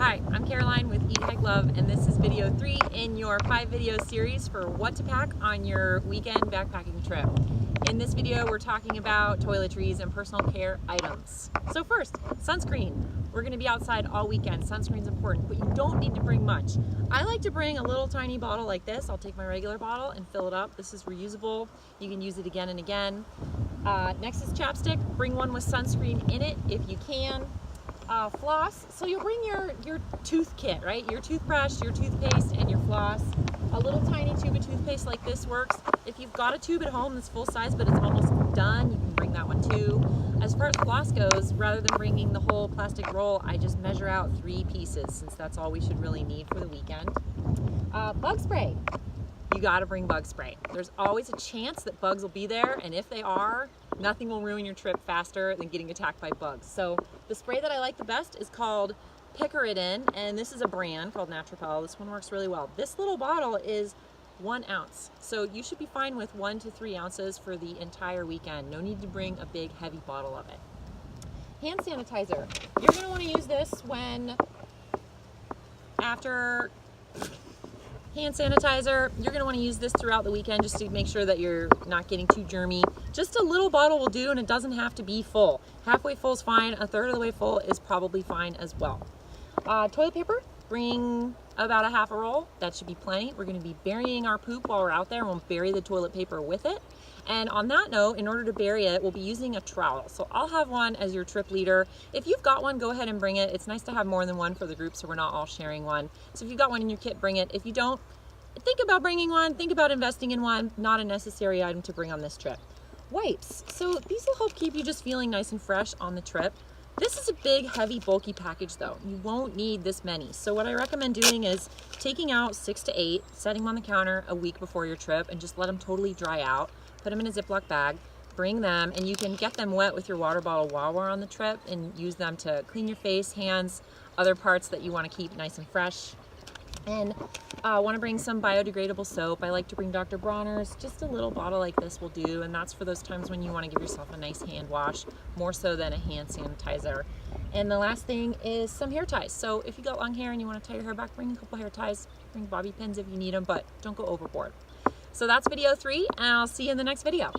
Hi, I'm Caroline with Eat Hike Love, and this is video 3 in your 5-video series for what to pack on your weekend backpacking trip. In this video, we're talking about toiletries and personal care items. So first, sunscreen. We're going to be outside all weekend. Sunscreen's important, but you don't need to bring much. I like to bring a little tiny bottle like this. I'll take my regular bottle and fill it up. This is reusable. You can use it again and again. Next is chapstick. Bring one with sunscreen in it if you can. Floss, so you'll bring your tooth kit, right? Your toothbrush, your toothpaste, and your floss. A little tiny tube of toothpaste like this works. If you've got a tube at home that's full size but it's almost done, you can bring that one too. As far as floss goes, rather than bringing the whole plastic roll, I just measure out 3 pieces since that's all we should really need for the weekend. Bug spray. You gotta bring bug spray. There's always a chance that bugs will be there, and if they are, nothing will ruin your trip faster than getting attacked by bugs. So the spray that I like the best is called Picaridin, and this is a brand called Naturopel. This one works really well. This little bottle is 1 ounce, so you should be fine with 1 to 3 ounces for the entire weekend. No need to bring a big heavy bottle of it. Hand sanitizer. You're gonna wanna use this after hand sanitizer. You're gonna wanna use this throughout the weekend just to make sure that you're not getting too germy. Just a little bottle will do, and it doesn't have to be full. Halfway full is fine. A third of the way full is probably fine as well. Toilet paper, bring about a half a roll. That should be plenty. We're gonna be burying our poop while we're out there, and we'll bury the toilet paper with it. And on that note, in order to bury it, we'll be using a trowel. So I'll have one as your trip leader. If you've got one, go ahead and bring it. It's nice to have more than one for the group so we're not all sharing one. So if you've got one in your kit, bring it. If you don't, think about bringing one. Think about investing in one. Not a necessary item to bring on this trip. Wipes. So these will help keep you just feeling nice and fresh on the trip. This is a big, heavy, bulky package though. You won't need this many. So what I recommend doing is taking out 6 to 8, setting them on the counter a week before your trip, and just let them totally dry out. Put them in a Ziploc bag, bring them, and you can get them wet with your water bottle while we're on the trip and use them to clean your face, hands, other parts that you want to keep nice and fresh. And want to bring some biodegradable soap. I like to bring Dr. Bronner's. Just a little bottle like this will do, and that's for those times when you want to give yourself a nice hand wash, more so than a hand sanitizer. And the last thing is some hair ties. So if you got long hair and you want to tie your hair back, bring a couple hair ties, bring bobby pins if you need them, but don't go overboard. So that's video 3, and I'll see you in the next video.